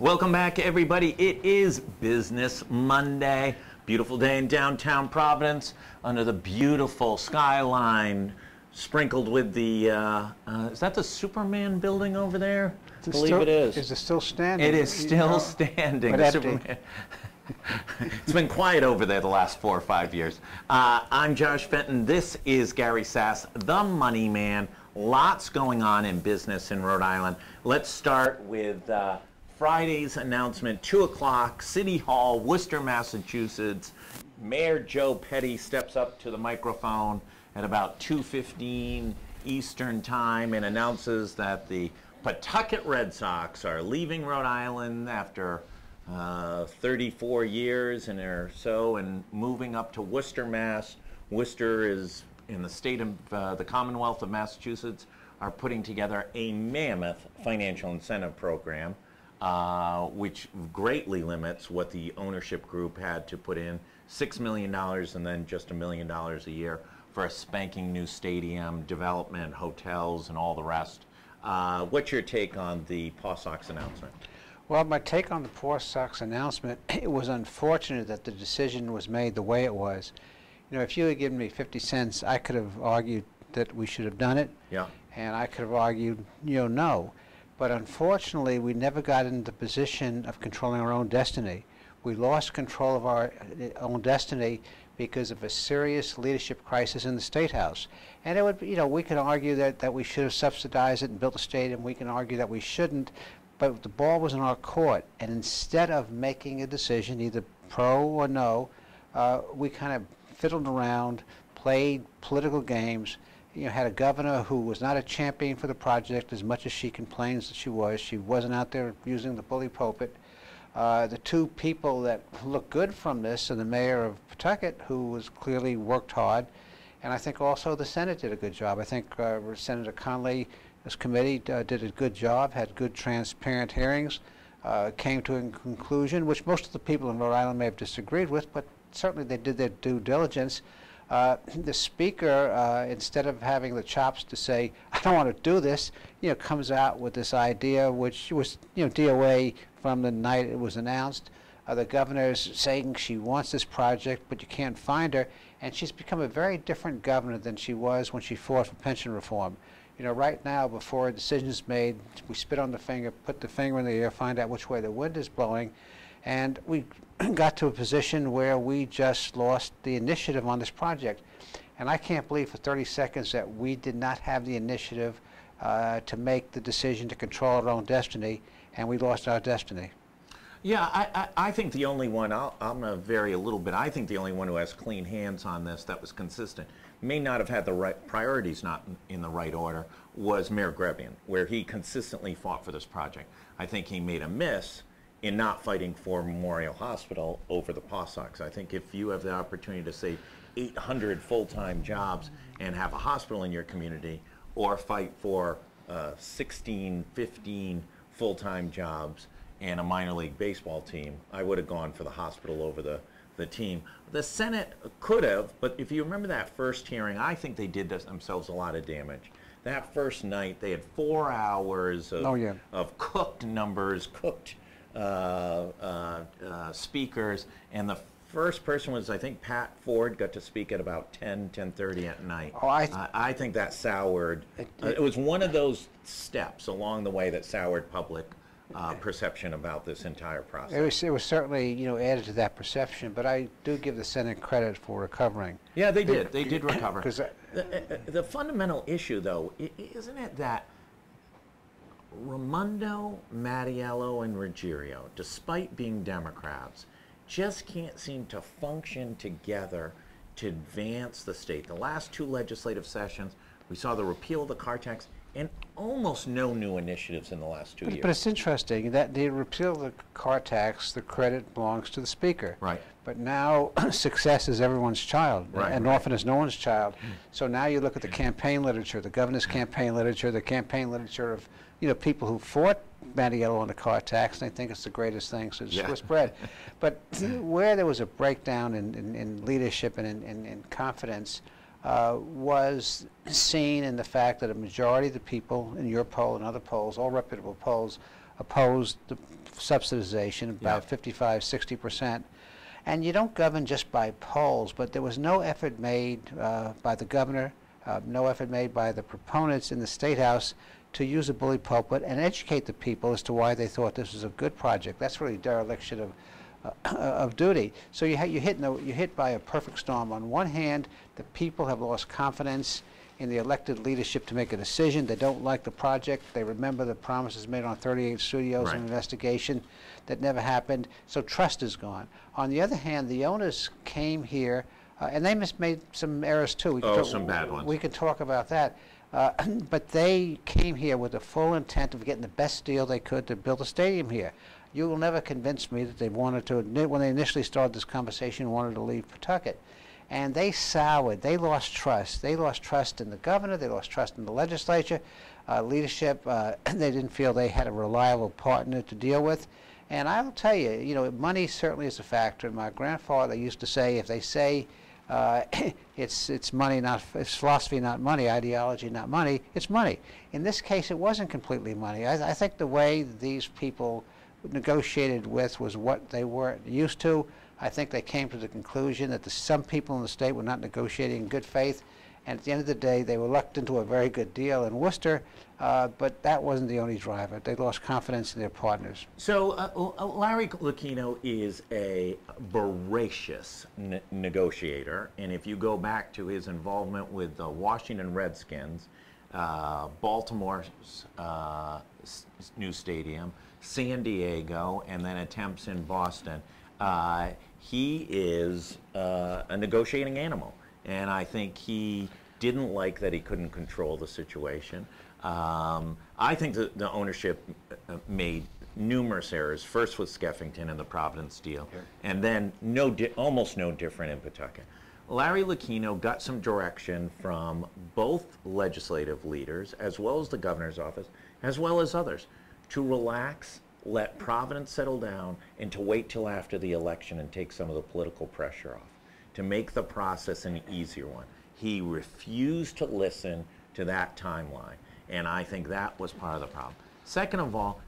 Welcome back, everybody. It is Business Monday. Beautiful day in downtown Providence under the beautiful skyline, sprinkled with the, is that the Superman building over there? I believe it is. Is it still standing? It is still standing. But Superman. It's been quiet over there the last 4 or 5 years. I'm Josh Fenton. This is Gary Sass, the Money Man. Lots going on in business in Rhode Island. Let's start with Friday's announcement, 2 o'clock, City Hall, Worcester, Massachusetts. Mayor Joe Petty steps up to the microphone at about 2:15 Eastern Time and announces that the Pawtucket Red Sox are leaving Rhode Island after 34 years or so and moving up to Worcester, Mass. Worcester is in the state of the Commonwealth of Massachusetts, are putting together a mammoth financial incentive program, which greatly limits what the ownership group had to put in, $6 million and then just $1 million a year for a spanking new stadium, development, hotels, and all the rest. What's your take on the Paw Sox announcement? Well, my take on the Paw Sox announcement, it was unfortunate that the decision was made the way it was. You know, if you had given me 50 cents, I could have argued that we should have done it. Yeah. And I could have argued, no. But unfortunately, we never got into the position of controlling our own destiny. We lost control of our own destiny because of a serious leadership crisis in the State House. And it would, we can argue that we should have subsidized it and built a stadium. We can argue that we shouldn't. But the ball was in our court. And instead of making a decision, either pro or no, we kind of fiddled around, played political games. Had a governor who was not a champion for the project as much as she complains that she was. She wasn't out there using the bully pulpit. The two people that look good from this are the mayor of Pawtucket, who was clearly worked hard, and I think also the Senate did a good job. I think Senator Conley, this committee did a good job, had good transparent hearings, came to a conclusion, which most of the people in Rhode Island may have disagreed with, but certainly they did their due diligence. The speaker, instead of having the chops to say, I don't want to do this, comes out with this idea, which was, DOA from the night it was announced. The governor's saying she wants this project, but you can't find her. And she's become a very different governor than she was when she fought for pension reform. Right now, before a decision is made, we spit on the finger, put the finger in the air, find out which way the wind is blowing. And we got to a position where we just lost the initiative on this project. And I can't believe for 30 seconds that we did not have the initiative to make the decision to control our own destiny, and we lost our destiny. Yeah, I think the only one, I'm going to vary a little bit, I think the only one who has clean hands on this that was consistent, may not have had the right priorities not in the right order, was Mayor Grebian, where he consistently fought for this project. I think he made a miss in not fighting for Memorial Hospital over the Paw Sox. I think if you have the opportunity to save 800 full-time jobs and have a hospital in your community, or fight for 16, 15 full-time jobs and a minor league baseball team, I would have gone for the hospital over the team. The Senate could have, but if you remember that first hearing, I think they did themselves a lot of damage. That first night, they had 4 hours of cooked numbers, cooked speakers, and the first person was, I think, Pat Ford, got to speak at about 10:30 at night. Oh, I think that soured. It was one of those steps along the way that soured public perception about this entire process. It was certainly, added to that perception, but I do give the Senate credit for recovering. Yeah, they did. They did recover. The fundamental issue, though, isn't it that Raimondo, Mattiello, and Ruggiero, despite being Democrats, just can't seem to function together to advance the state. The last 2 legislative sessions, we saw the repeal of the car tax and almost no new initiatives in the last 2 years. But it's interesting that the repeal of the car tax, the credit belongs to the speaker. Right. But now success is everyone's child, and often is no one's child. So now you look at the campaign literature, the governor's campaign literature, the campaign literature of people who fought Mattiello on the car tax, and they think it's the greatest thing since Swiss bread. But where there was a breakdown in leadership and in confidence was seen in the fact that a majority of the people in your poll and other polls, all reputable polls, opposed the subsidization by 55, 60%. And you don't govern just by polls, but there was no effort made by the governor, no effort made by the proponents in the State House to use a bully pulpit and educate the people as to why they thought this was a good project. That's really dereliction of duty. So you're hit by a perfect storm. On one hand, the people have lost confidence in the elected leadership to make a decision. They don't like the project. They remember the promises made on 38 studios and investigation that never happened. So trust is gone. On the other hand, the owners came here, and they made some errors too. Some bad ones. We could talk about that. But they came here with the full intent of getting the best deal they could to build a stadium here. You will never convince me that they wanted to, when they initially started this conversation, wanted to leave Pawtucket. And they soured. They lost trust. They lost trust in the governor. They lost trust in the legislature, leadership. They didn't feel they had a reliable partner to deal with. And I will tell you, you know, money certainly is a factor. My grandfather used to say, if they say it's money, it's philosophy, not money, ideology, not money, it's money. In this case, it wasn't completely money. I think the way these people negotiated with was what they weren't used to. I think they came to the conclusion that some people in the state were not negotiating in good faith, and at the end of the day, they were lucked into a very good deal in Worcester, but that wasn't the only driver. They lost confidence in their partners. So Larry Lucchino is a voracious negotiator, and if you go back to his involvement with the Washington Redskins, Baltimore's new stadium, San Diego, and then attempts in Boston, he is a negotiating animal, and I think he didn't like that he couldn't control the situation. I think that the ownership made numerous errors, first with Skeffington and the Providence deal, and then almost no different in Pawtucket. Larry Lucchino got some direction from both legislative leaders, as well as the governor's office, as well as others, to relax, let Providence settle down, and to wait till after the election and take some of the political pressure off, to make the process an easier one. He refused to listen to that timeline, and I think that was part of the problem. Second of all,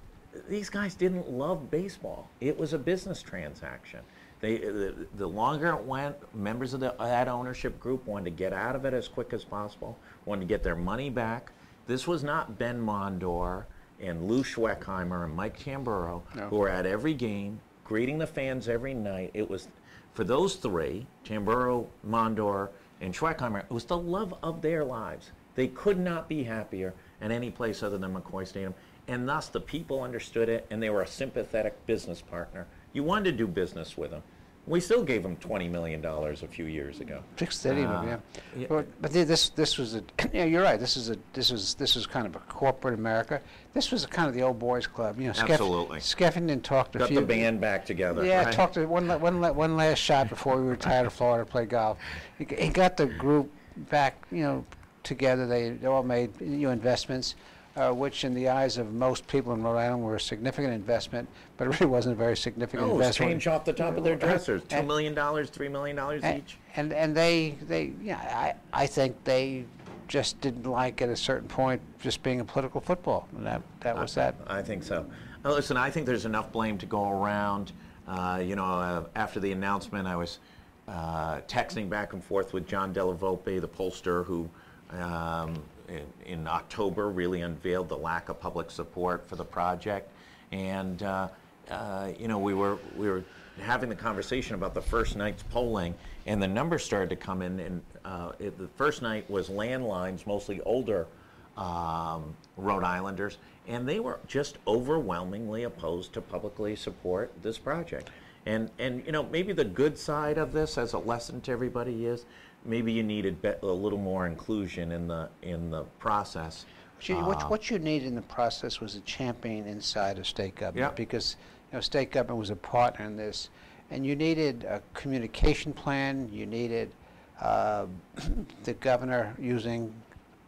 these guys didn't love baseball. It was a business transaction. The longer it went, members of that ownership group wanted to get out of it as quick as possible, wanted to get their money back. This was not Ben Mondor and Lou Schweckheimer and Mike Tamburro, who were at every game, greeting the fans every night. It was, for those three, Tamburro, Mondor, and Schweckheimer, it was the love of their lives. They could not be happier at any place other than McCoy Stadium, and thus the people understood it, and they were a sympathetic business partner. You wanted to do business with them. We still gave them $20 million a few years ago. Fixed stadium, yeah. But this was a, yeah, you're right. This was kind of a corporate America. This was kind of the old boys club. You know, absolutely. Skeffington talked Got the band back together. Yeah, right? talked to one last shot before we retired to Florida to play golf. He got the group back, you know, together. They all made investments. Which in the eyes of most people in Rhode Island were a significant investment, but it really wasn't a very significant investment. Change off the top of their dressers, $2 million, $3 million each. And they yeah, I think they just didn't like at a certain point just being a political football, and that was that. I think so. Listen, I think there's enough blame to go around. After the announcement, I was texting back and forth with John Della Volpe, the pollster who in October really unveiled the lack of public support for the project, and we were having the conversation about the first night's polling, and the numbers started to come in, and the first night was landlines, mostly older Rhode Islanders, and they were just overwhelmingly opposed to publicly support this project. And maybe the good side of this as a lesson to everybody is maybe you needed a little more inclusion in the process. What you needed in the process was a champion inside of state government, because state government was a partner in this, and you needed a communication plan. You needed the governor using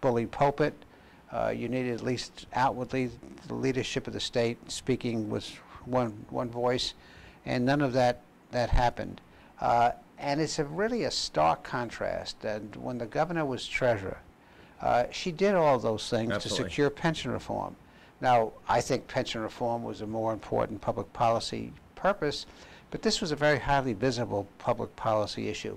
bully pulpit. You needed, at least outwardly, the leadership of the state speaking with one voice, and none of that happened. And it's really a stark contrast. And when the governor was treasurer, she did all those things to secure pension reform. Now, I think pension reform was a more important public policy purpose, but this was a very highly visible public policy issue.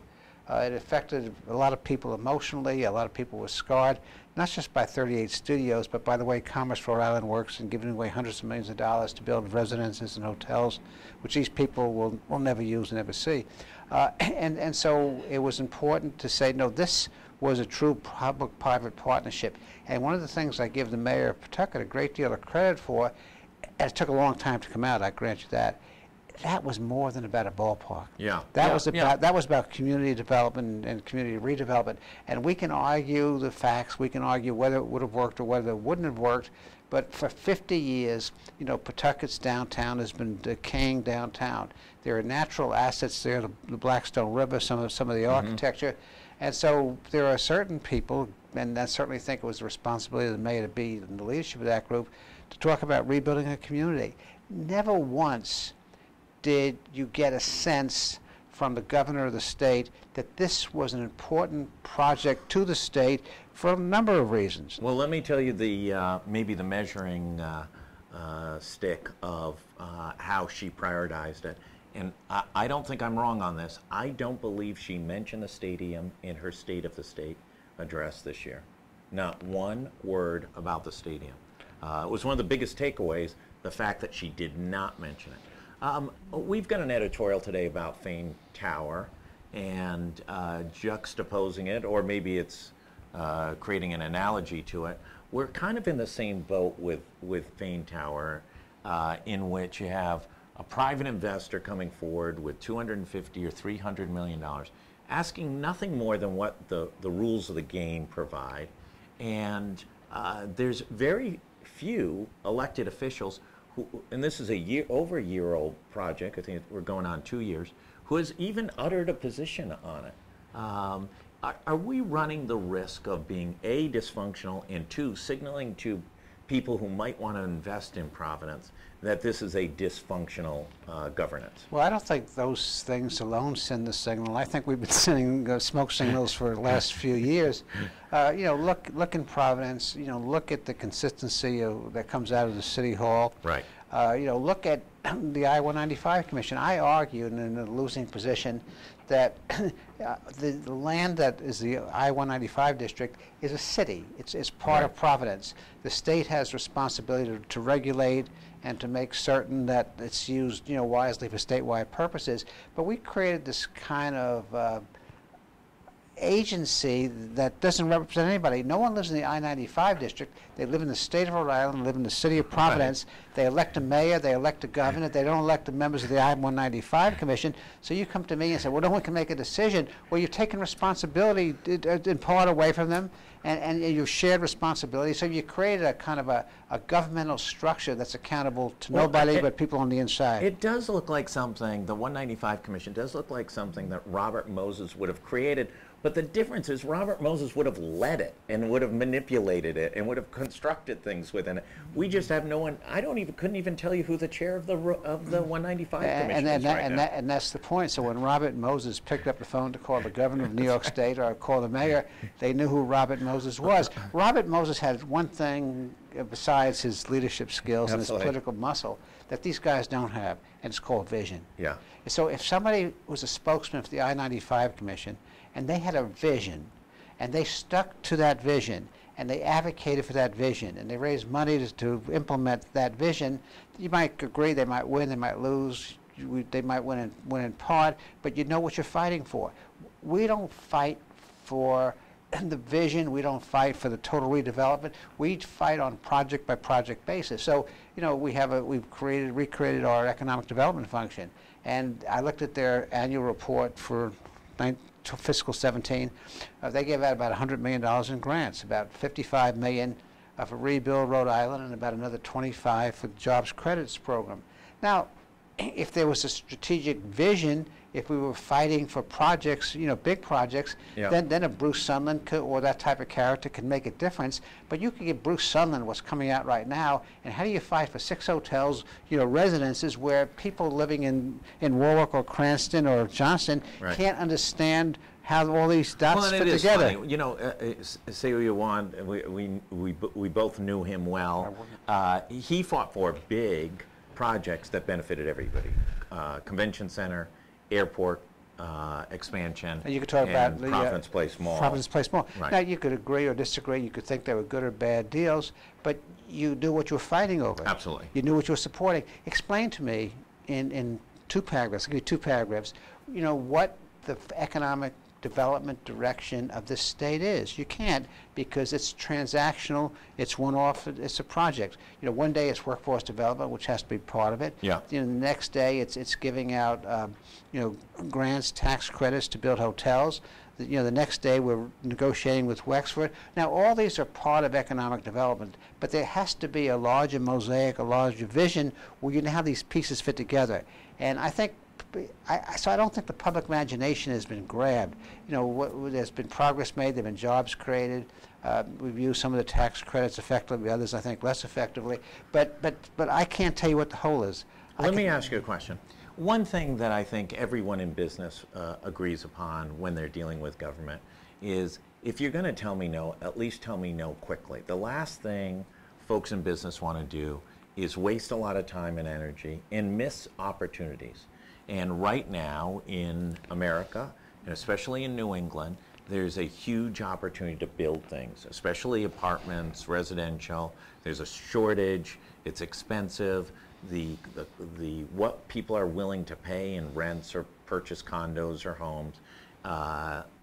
It affected a lot of people emotionally. A lot of people were scarred, not just by 38 studios, but by the way Commerce Rhode Island works and giving away hundreds of millions of dollars to build residences and hotels, which these people will never use and never see. And so it was important to say, no, this was a true public-private partnership. And one of the things I give the mayor of Pawtucket a great deal of credit for, and it took a long time to come out, I grant you that was more than about a ballpark. Yeah. That was about community development and community redevelopment. And we can argue the facts, we can argue whether it would have worked or whether it wouldn't have worked, but for 50 years, Pawtucket's downtown has been decaying downtown. There are natural assets there, the Blackstone River, some of the architecture. And so there are certain people, and I certainly think it was the responsibility of the mayor to be in the leadership of that group, to talk about rebuilding a community. Never once did you get a sense from the governor of the state that this was an important project to the state for a number of reasons. Well, let me tell you maybe the measuring stick of how she prioritized it. And I don't think I'm wrong on this. I don't believe she mentioned the stadium in her State of the State address this year. Not one word about the stadium. It was one of the biggest takeaways, the fact that she did not mention it. We've got an editorial today about Fane Tower and juxtaposing it, or maybe it's creating an analogy to it. We're kind of in the same boat with Fane Tower, in which you have a private investor coming forward with $250 or $300 million, asking nothing more than what the rules of the game provide. And there's very few elected officials and this is over a year old project, I think we're going on 2 years, who has even uttered a position on it. Are we running the risk of being A, dysfunctional, and 2, signaling to people who might want to invest in Providence that this is a dysfunctional governance? Well, I don't think those things alone send the signal. I think we've been sending smoke signals for the last few years. Look in Providence. Look at the consistency that comes out of the City Hall. Right. Look at the I-195 Commission. I argued in a losing position that the land that is the I-195 district is a city. It's part of Providence. The state has responsibility to regulate and to make certain that it's used, wisely for statewide purposes. But we created this kind of agency that doesn't represent anybody. No one lives in the I-95 district. They live in the state of Rhode Island, live in the city of Providence. Right. They elect a mayor, they elect a governor. They don't elect the members of the I-195 Commission. So you come to me and say, well, no one can make a decision. Well, you've taken responsibility in part away from them, and you've shared responsibility. So you created a kind of a governmental structure that's accountable to nobody but people on the inside. It does look like something, the 195 Commission does look like something that Robert Moses would have created. But the difference is Robert Moses would have led it and would have manipulated it and would have constructed things within it. We just have no one. I couldn't even tell you who the chair of the 195 Commission is right now. And that's the point. So when Robert Moses picked up the phone to call the governor of New York State or call the mayor, they knew who Robert Moses was. Robert Moses had one thing besides his leadership skills and his political muscle that these guys don't have, and it's called vision. Yeah. So if somebody was a spokesman for the I-95 Commission and they had a vision and they stuck to that vision and they advocated for that vision and they raised money to implement that vision, you might agree they might win, they might lose, they might win in part, but you know what you're fighting for. We don't fight for the vision, we don't fight for the total redevelopment. We fight on project by project basis. So, we've recreated our economic development function, and I looked at their annual report for fiscal 17. They gave out about $100 million in grants, about $55 million for Rebuild Rhode Island, and about another $25 for the Jobs Credits program. Now, if there was a strategic vision, if we were fighting for projects, big projects, then a Bruce Sunland or that type of character could make a difference. But you can give Bruce Sunland what's coming out right now, and how do you fight for 6 hotels, residences where people living in Warwick or Cranston or Johnston can't understand how all these dots fit together. Funny. You know, say what you want, we both knew him well. He fought for big projects that benefited everybody. Convention center, airport expansion, and you could talk about the Providence Place Mall. Providence Place Mall. Right. Now, you could agree or disagree. You could think they were good or bad deals, but you knew what you were fighting over. Absolutely. You knew what you were supporting. Explain to me in 2 paragraphs, I'll give you 2 paragraphs, you know, what the economic development direction of this state is. You can't, because it's transactional, it's one-off, it's a project. You know, one day it's workforce development, which has to be part of it. Yeah. You know, the next day it's giving out, you know, grants, tax credits to build hotels. You know, the next day we're negotiating with Wexford. Now, all these are part of economic development, but there has to be a larger mosaic, a larger vision where you know how these pieces fit together. And I think so I don't think the public imagination has been grabbed. You know, there's been progress made, there have been jobs created. We've used some of the tax credits effectively, others I think less effectively. But I can't tell you what the whole is. Let me ask you a question. One thing that I think everyone in business agrees upon when they're dealing with government is if you're going to tell me no, at least tell me no quickly. The last thing folks in business want to do is waste a lot of time and energy and miss opportunities. And right now in America, and especially in New England, there's a huge opportunity to build things, especially apartments, residential. There's a shortage, it's expensive. What people are willing to pay in rents or purchase condos or homes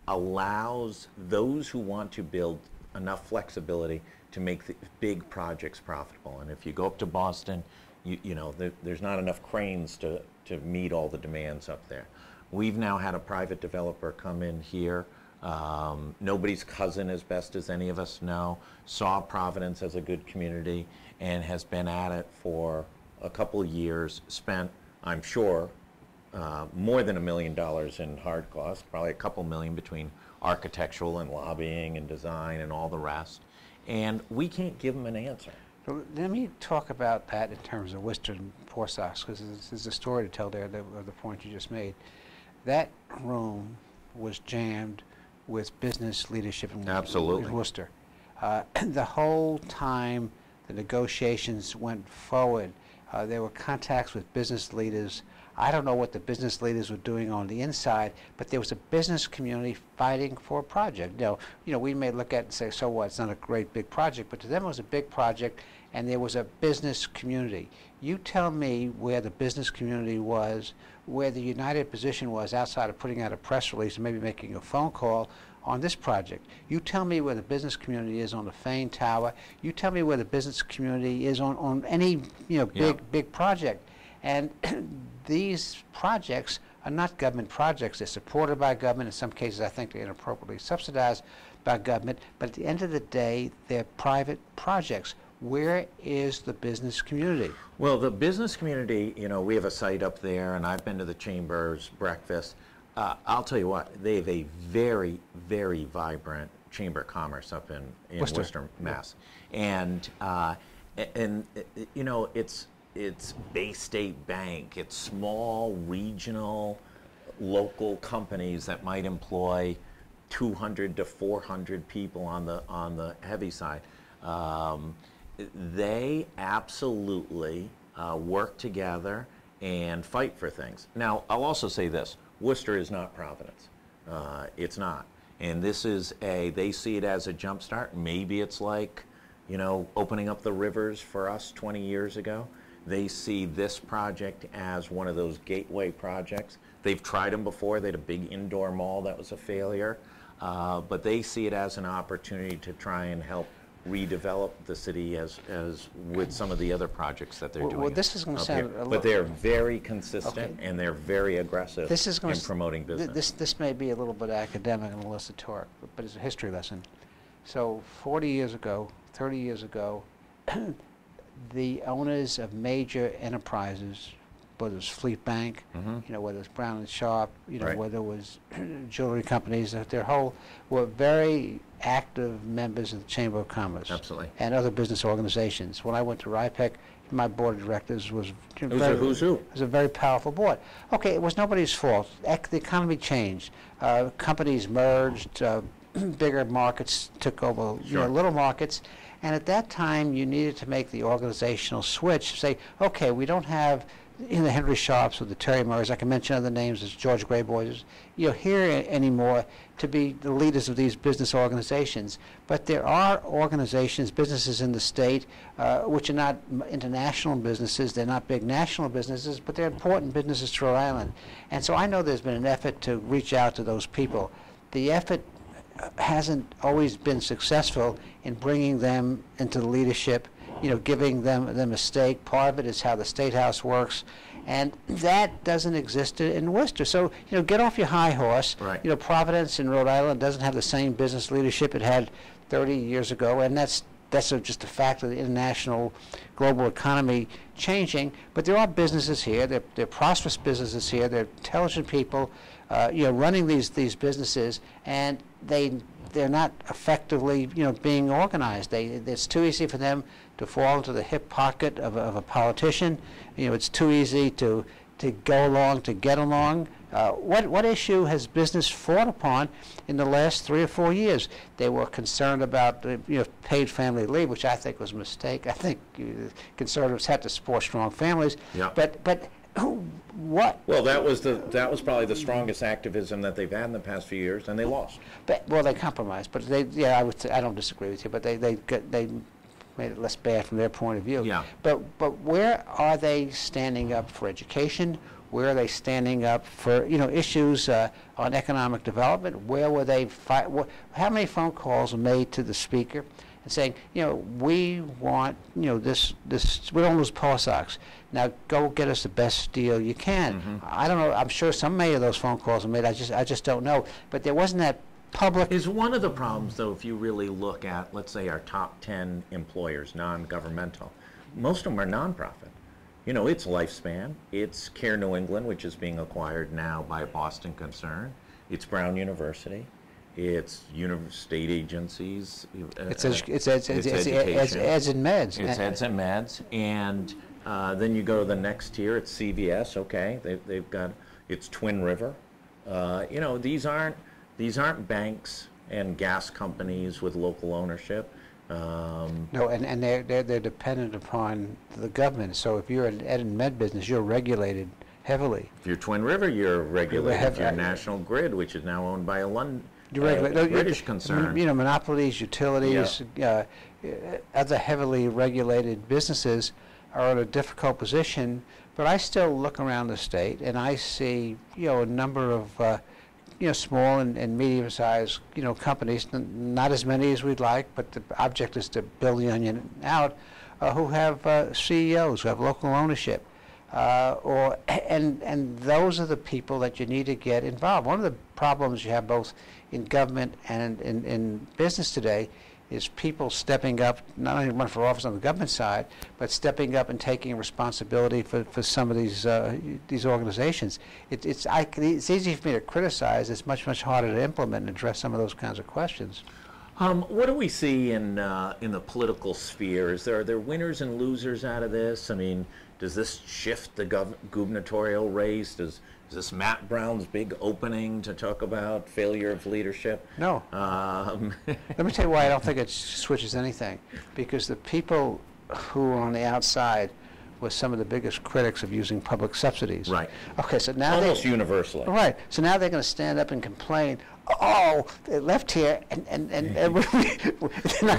allows those who want to build enough flexibility to make the big projects profitable. And if you go up to Boston, you know, there's not enough cranes to meet all the demands up there. We've now had a private developer come in here. Nobody's cousin, as best as any of us know, saw Providence as a good community and has been at it for a couple of years, spent, I'm sure, more than $1 million in hard costs, probably a couple million between architectural and lobbying and design and all the rest. And we can't give them an answer. Let me talk about that in terms of Worcester and Port Sox, because there's a story to tell there of the point you just made. That room was jammed with business leadership in Worcester. The whole time the negotiations went forward, there were contacts with business leaders. I don't know what the business leaders were doing on the inside, but there was a business community fighting for a project. You know, we may look at it and say, so what, it's not a great big project, but to them it was a big project, and there was a business community. You tell me where the business community was, where the united position was outside of putting out a press release and maybe making a phone call on this project. You tell me where the business community is on the Fane Tower. You tell me where the business community is on any, you know, big project. And these projects are not government projects. They're supported by government. In some cases, I think they're inappropriately subsidized by government. But at the end of the day, they're private projects. Where is the business community? Well, the business community, you know, we have a site up there, and I've been to the Chamber's breakfast. I'll tell you what, they have a very, very vibrant Chamber of Commerce up in Worcester, Mass. And you know, it's Bay State Bank, it's small, regional, local companies that might employ 200 to 400 people on the heavy side. They absolutely work together and fight for things. Now, I'll also say this. Worcester is not Providence. It's not. And this is they see it as a jump start. Maybe it's like, you know, opening up the rivers for us 20 years ago. They see this project as one of those gateway projects. They've tried them before. They had a big indoor mall that was a failure. But they see it as an opportunity to try and help redevelop the city as with some of the other projects that they're doing. Well, this is going to sound a little... But they're very consistent, and they're very aggressive in promoting business. This may be a little bit academic and esoteric, but it's a history lesson. So 40 years ago, 30 years ago, the owners of major enterprises, whether it was Fleet Bank, whether it was Brown and Sharp, whether it was jewelry companies, their whole were very active members of the Chamber of Commerce. Absolutely. And other business organizations. When I went to RIPEC, my board of directors was it was a who's who. It was a very powerful board. Okay, it was nobody's fault. The economy changed. Companies merged. Bigger markets took over little markets. And at that time, you needed to make the organizational switch. Say, okay, we don't have the Henry Sharps or the Terry Murrays. I can mention other names as George Grayboys. Here anymore to be the leaders of these business organizations. But there are organizations, businesses in the state, which are not international businesses. They're not big national businesses, but they're important businesses to Rhode Island. And so I know there's been an effort to reach out to those people. The effort hasn't always been successful in bringing them into the leadership, giving them a stake. Part of it is how the State House works, and that doesn't exist in Worcester. So, get off your high horse. Right. Providence in Rhode Island doesn't have the same business leadership it had 30 years ago, and that's just a fact of the international global economy changing. But there are businesses here. They're prosperous businesses here. They're intelligent people, running these businesses, and they're not effectively, being organized. It's too easy for them to fall into the hip pocket of a politician. It's too easy to go along, to get along. What issue has business fought upon in the last 3 or 4 years? They were concerned about paid family leave, which I think was a mistake. I think conservatives had to support strong families. Yeah. But what? Well, that was probably the strongest activism that they've had in the past few years, and they lost. They compromised. But I don't disagree with you. But they made it less bad from their point of view. Yeah. But where are they standing up for education? Where are they standing up for issues on economic development? Where were they how many phone calls were made to the speaker and saying, we want this we don't lose Pawsox. Now go get us the best deal you can. Mm-hmm. I don't know. I'm sure many of those phone calls were made. I just don't know. But there wasn't that public. Is one of the problems, though, if you really look at, let's say, our top 10 employers, non-governmental, most of them are nonprofit. It's Lifespan, it's Care New England, which is being acquired now by a Boston concern, it's Brown University, it's state agencies. It's eds and meds. It's eds and meds, and then you go to the next tier. It's CVS. Okay, they've got it's Twin River. These aren't banks and gas companies with local ownership. No, and they're dependent upon the government. So if you're an ed and med business, you're regulated heavily. If you're Twin River, you're regulated. If you're National Grid, which is now owned by a British concern. Monopolies, utilities, other heavily regulated businesses are in a difficult position. But I still look around the state and I see, a number of small and medium-sized, companies, not as many as we'd like, but the object is to build the onion out, who have CEOs, who have local ownership. And those are the people that you need to get involved. One of the problems you have both in government and in business today is people stepping up, not only run for office on the government side, but stepping up and taking responsibility for some of these organizations. It's easy for me to criticize. It's much harder to implement and address some of those kinds of questions. What do we see in the political sphere? Are there winners and losers out of this? I mean, does this shift the gubernatorial race? Is this Matt Brown's big opening to talk about failure of leadership? No. Let me tell you why I don't think it switches anything. Because the people who are on the outside were some of the biggest critics of using public subsidies. Right. Okay, so now almost universally. Right. So now they're going to stand up and complain. Oh, they left here, and they're not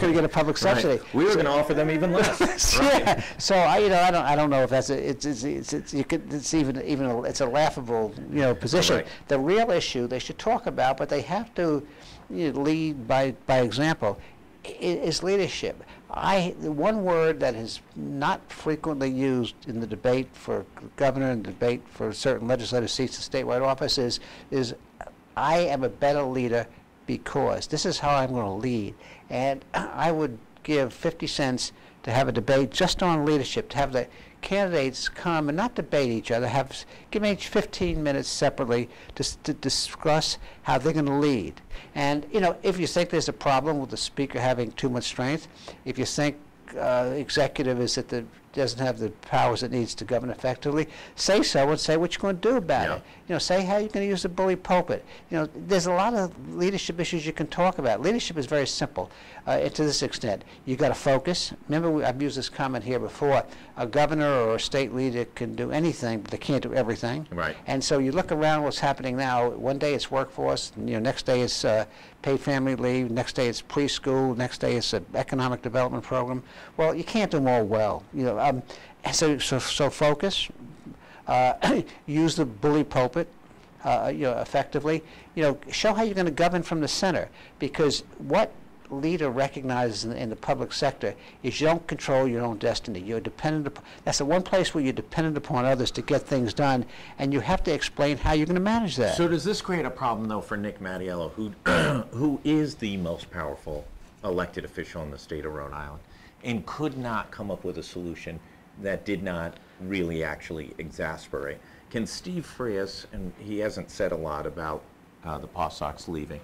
going to get a public subsidy. Right. We were going to offer them even less. Right. Yeah. So I don't know if that's it's a laughable position. Right. The real issue they should talk about, but they have to lead by example, is leadership. The one word that is not frequently used in the debate for governor and debate for certain legislative seats in statewide office is I am a better leader because this is how I'm going to lead. And I would give 50 cents to have a debate just on leadership, to have the candidates come and not debate each other, give them each 15 minutes separately to discuss how they're going to lead. And, you know, if you think there's a problem with the speaker having too much strength, if you think executive is that doesn't have the powers it needs to govern effectively, say so and say what you're going to do about it. You know, say how you're going to use the bully pulpit. You know, there's a lot of leadership issues you can talk about. Leadership is very simple to this extent. You've got to focus. Remember, I've used this comment here before. A governor or a state leader can do anything, but they can't do everything. Right. And so you look around what's happening now. One day it's workforce. You know, next day it's paid family leave. Next day it's preschool. Next day it's an economic development program. Well, you can't do them all well. You know, so focus. Use the bully pulpit, you know, effectively. You know, show how you're going to govern from the center, because what leader recognizes in the public sector is you don't control your own destiny. You're dependent upon, that's the one place where you're dependent upon others to get things done, and you have to explain how you're going to manage that. So does this create a problem, though, for Nick Mattiello, who is the most powerful elected official in the state of Rhode Island, and could not come up with a solution that did not really actually exasperate? Can Steve Frias, and he hasn't said a lot about the Paw Sox leaving,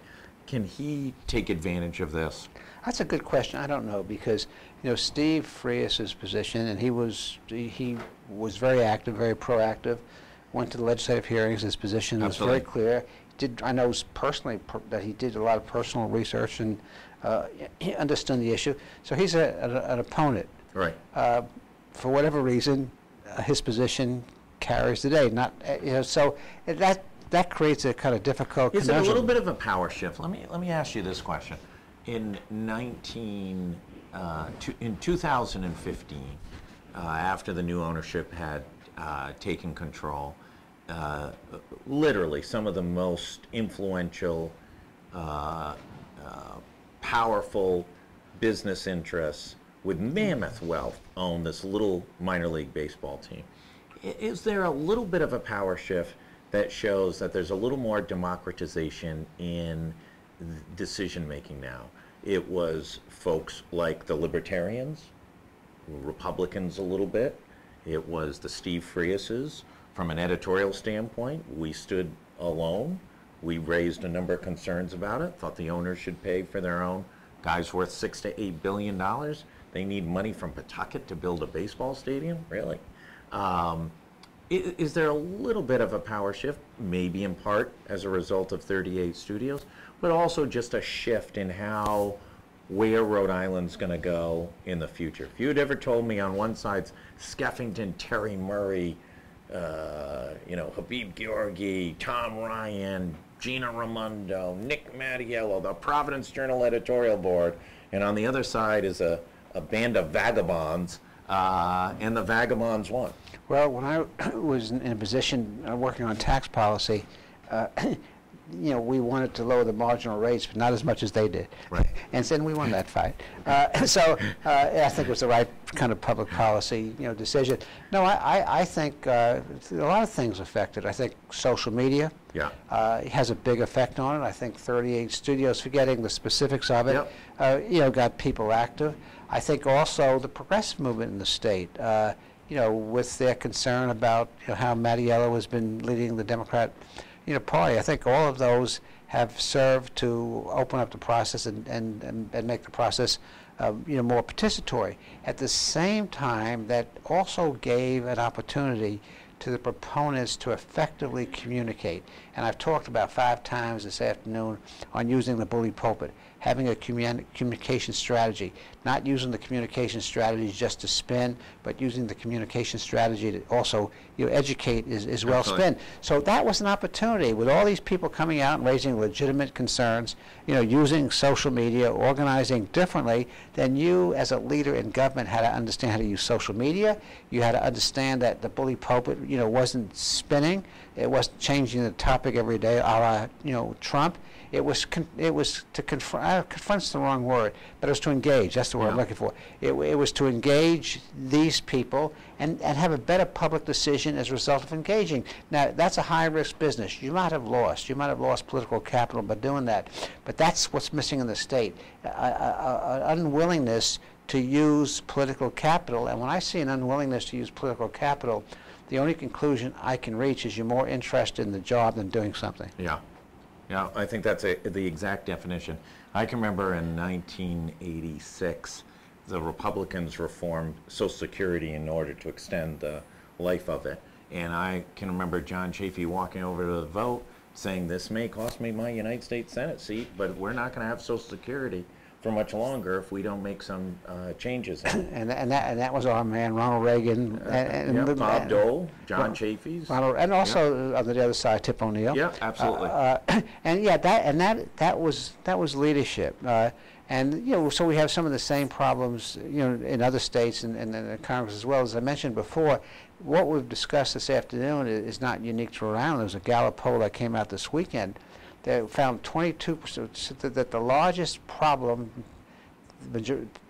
can he take advantage of this? That's a good question. I don't know, because, you know, Steve Frias's position, and he was very active, very proactive, went to the legislative hearings. His position was very clear. I know personally that he did a lot of personal research and he understood the issue. So he's an opponent. Right. For whatever reason, his position carries the day. Not, you know, so that creates a kind of difficult conundrum. Is it a little bit of a power shift? Let me ask you this question. In 2015, after the new ownership had taken control, literally some of the most influential, powerful business interests with mammoth wealth own this little minor league baseball team. Is there a little bit of a power shift that shows that there's a little more democratization in decision making now? It was folks like the Libertarians, Republicans a little bit. It was the Steve Friases. From an editorial standpoint, we stood alone. We raised a number of concerns about it, thought the owners should pay for their own guys worth $6 to $8 billion. They need money from Pawtucket to build a baseball stadium? Really? Is there a little bit of a power shift, maybe in part as a result of 38 Studios, but also just a shift in where Rhode Island's going to go in the future? If you had ever told me on one side's Skeffington, Terry Murray, you know, Habib Georgi, Tom Ryan, Gina Raimondo, Nick Mattiello, the Providence Journal editorial board, and on the other side is a band of vagabonds, and the vagabonds won. Well, when I was in a position working on tax policy, you know, we wanted to lower the marginal rates, but not as much as they did. Right. And then we won that fight. So I think it was the right kind of public policy, you know, decision. No, I think a lot of things affected. I think social media has a big effect on it. I think 38 Studios, forgetting the specifics of it, you know, got people active. I think also the progressive movement in the state, you know, with their concern about, you know, how Mattiello has been leading the Democrat, you know, party. I think all of those have served to open up the process and make the process, you know, more participatory. At the same time, that also gave an opportunity to the proponents to effectively communicate. And I've talked about 5 times this afternoon on using the bully pulpit, having a communication strategy, not using the communication strategy just to spin, but using the communication strategy to also, you know, educate is well spent. So that was an opportunity with all these people coming out and raising legitimate concerns, you know, using social media, organizing differently. Then you, as a leader in government, had to understand how to use social media. You had to understand that the bully pulpit, you know, wasn't spinning. It wasn't changing the topic every day, a la, you know, Trump. It was to confront. Confront's the wrong word, but it was to engage. That's the word I'm looking for. It was to engage these people and have a better public decision as a result of engaging. Now, that's a high-risk business. You might have lost. You might have lost political capital by doing that. But that's what's missing in the state: an unwillingness to use political capital. And when I see an unwillingness to use political capital, the only conclusion I can reach is you're more interested in the job than doing something. Yeah. Yeah, I think that's the exact definition. I can remember in 1986, the Republicans reformed Social Security in order to extend the life of it. And I can remember John Chafee walking over to the vote saying, this may cost me my United States Senate seat, but we're not going to have Social Security for much longer if we don't make some changes. And that was our man, Ronald Reagan. Bob Dole, John Chafee's. And also on the other side, Tip O'Neill. Yeah, absolutely. And yeah, that was leadership. And you know, so we have some of the same problems, you know, in other states and in Congress as well. As I mentioned before, what we've discussed this afternoon is not unique to Rhode Island. There was a Gallup poll that came out this weekend that found 22% that the largest problem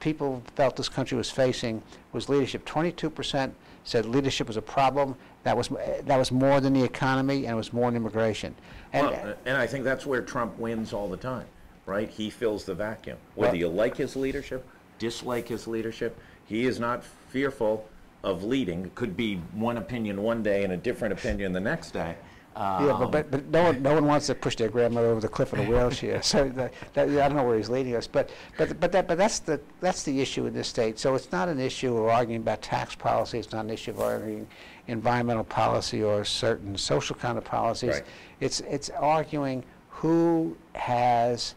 people felt this country was facing was leadership. 22% said leadership was a problem. That was more than the economy, and it was more than immigration. And I think that's where Trump wins all the time, right? He fills the vacuum. Whether you like his leadership, dislike his leadership, he is not fearful of leading. It could be one opinion one day and a different opinion the next day. Yeah, but no one wants to push their grandmother over the cliff in a wheelchair. So I don't know where he's leading us, but that's the issue in this state. So it's not an issue of arguing about tax policy. It's not an issue of arguing environmental policy or certain social kind of policies. Right. It's arguing who has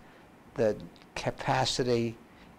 the capacity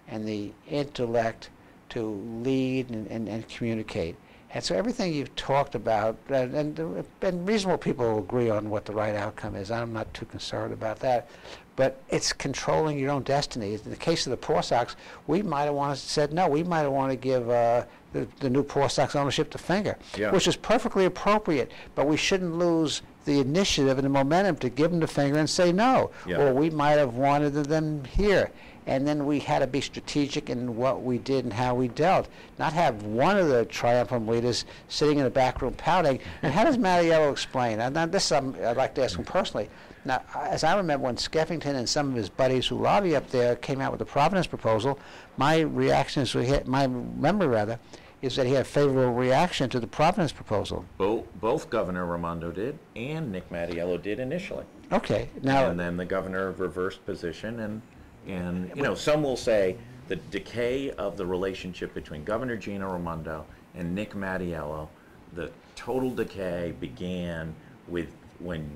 and the intellect to lead and communicate. And so everything you've talked about, and reasonable people will agree on what the right outcome is. I'm not too concerned about that. But it's controlling your own destiny. In the case of the Poor Sox, we might have wanted to said no. We might have wanted to give the new Poor Sox ownership the finger, which is perfectly appropriate. But we shouldn't lose the initiative and the momentum to give them the finger and say no. Or we might have wanted them here. And then we had to be strategic in what we did and how we dealt. Not have one of the triumphant leaders sitting in the back room pouting. And how does Mattiello explain? And now this I'd like to ask him personally. Now, as I remember when Skeffington and some of his buddies who lobby up there came out with the Providence proposal, my memory rather, is that he had a favorable reaction to the Providence proposal. Both Governor Raimondo did and Nick Mattiello did initially. Okay. Now, and then the governor reversed position and you know, some will say the decay of the relationship between Governor Gina Raimondo and Nick Mattiello, the total decay began with when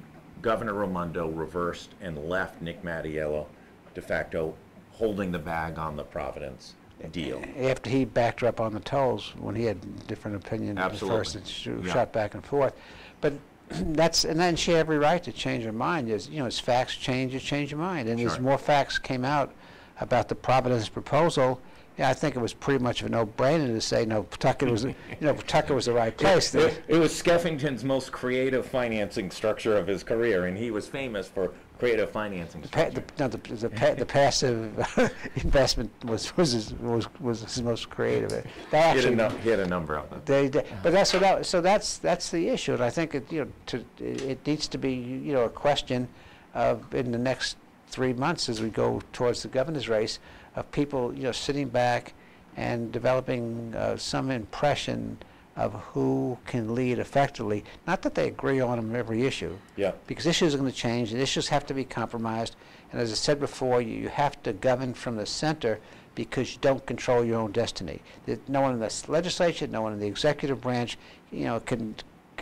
Governor Raimondo reversed and left Nick Mattiello de facto holding the bag on the Providence deal. After he backed her up on the tolls when he had different opinions at first and shot back and forth. But and then she had every right to change her mind. As you know, as facts change, you change your mind. And as more facts came out about the Providence proposal, I think it was pretty much of a no-brainer to say no. Pawtucket was, Pawtucket was the right place. It was Skeffington's most creative financing structure of his career, and he was famous for creative financing structure. The passive investment was his most creative. He had a number of them. But that's the issue, and I think it needs to be a question of in the next 3 months as we go towards the governor's race of people sitting back and developing some impression of who can lead effectively. Not that they agree on every issue, because issues are going to change and issues have to be compromised. And as I said before, you have to govern from the center because you don't control your own destiny. No one in the legislature, no one in the executive branch, can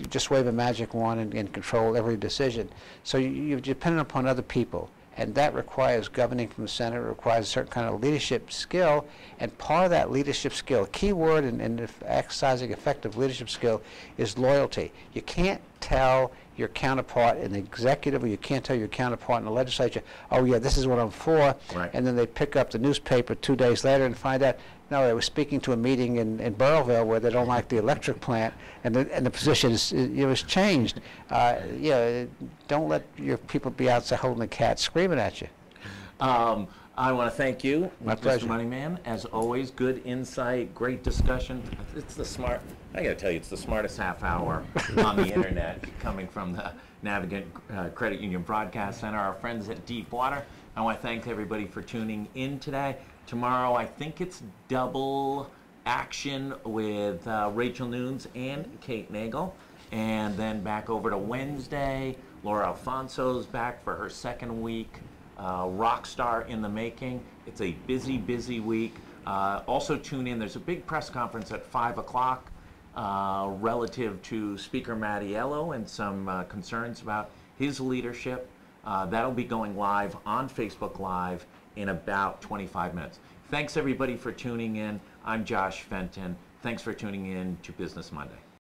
just wave a magic wand and control every decision. So you're dependent upon other people. And that requires governing from the center. It requires a certain kind of leadership skill. And part of that leadership skill, key word in exercising effective leadership skill, is loyalty. You can't tell your counterpart in the executive, or you can't tell your counterpart in the legislature, oh yeah, this is what I'm for, and then they pick up the newspaper 2 days later and find out, no, they were speaking to a meeting in Burrillville where they don't like the electric plant, and the position is changed. Don't let your people be outside holding the cat screaming at you. I want to thank you, My pleasure. Mr. Moneyman. As always, good insight, great discussion. I got to tell you, it's the smartest half hour on the internet coming from the Navigant Credit Union Broadcast Center, our friends at Deepwater. I want to thank everybody for tuning in today. Tomorrow, I think it's double action with Rachel Nunes and Kate Nagel. And then back over to Wednesday, Laura Alfonso's back for her second week. Rock star in the making. It's a busy, busy week. Also tune in. There's a big press conference at 5 o'clock relative to Speaker Mattiello and some concerns about his leadership. That'll be going live on Facebook Live in about 25 minutes. Thanks everybody for tuning in. I'm Josh Fenton. Thanks for tuning in to Business Monday.